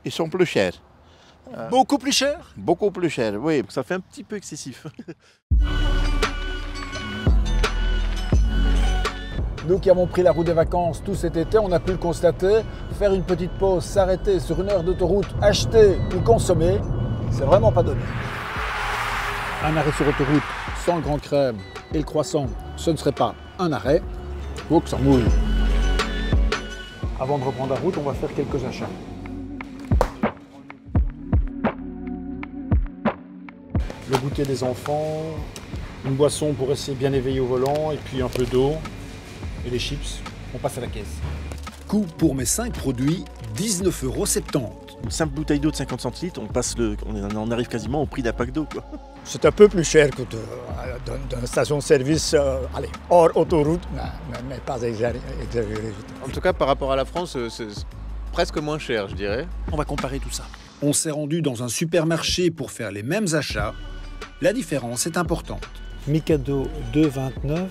Ils sont plus chers. Beaucoup plus cher? Beaucoup plus chers, oui. Ça fait un petit peu excessif. Nous qui avons pris la route des vacances tout cet été, on a pu le constater, faire une petite pause, s'arrêter sur une heure d'autoroute, acheter ou consommer, c'est vraiment pas donné. Un arrêt sur autoroute sans le grand crème et le croissant, ce ne serait pas un arrêt, faut que ça mouille. Avant de reprendre la route, on va faire quelques achats. Le goûter des enfants, une boisson pour rester bien éveillé au volant et puis un peu d'eau. Et les chips, on passe à la caisse. Coût pour mes 5 produits, 19,70 €. Une simple bouteille d'eau de 50 centilitres, on arrive quasiment au prix d'un pack d'eau, quoi. C'est un peu plus cher que d'une station-service hors autoroute, mais pas exagéré. En tout cas, par rapport à la France, c'est presque moins cher, je dirais. On va comparer tout ça. On s'est rendu dans un supermarché pour faire les mêmes achats. La différence est importante. Mikado 2,29 €,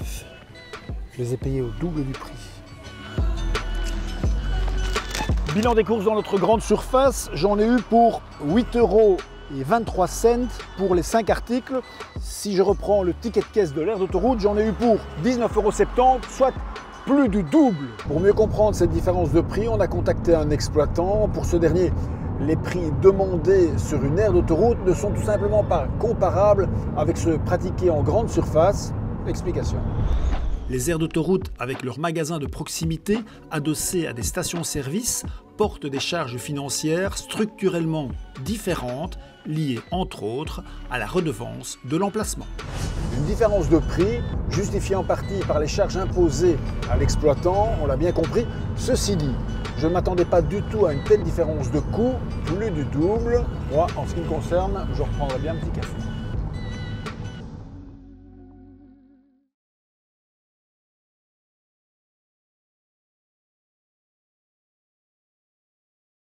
je les ai payés au double du prix. Bilan des courses dans notre grande surface, j'en ai eu pour 8,23 € pour les 5 articles. Si je reprends le ticket de caisse de l'aire d'autoroute, j'en ai eu pour 19,70 €, soit plus du double. Pour mieux comprendre cette différence de prix, on a contacté un exploitant. Pour ce dernier, les prix demandés sur une aire d'autoroute ne sont tout simplement pas comparables avec ceux pratiqués en grande surface. Explication. Les aires d'autoroute, avec leurs magasins de proximité adossés à des stations-service, portent des charges financières structurellement différentes, liées entre autres à la redevance de l'emplacement. Une différence de prix justifiée en partie par les charges imposées à l'exploitant, on l'a bien compris. Ceci dit, je ne m'attendais pas du tout à une telle différence de coût, plus du double. Moi, en ce qui me concerne, je reprendrai bien un petit café.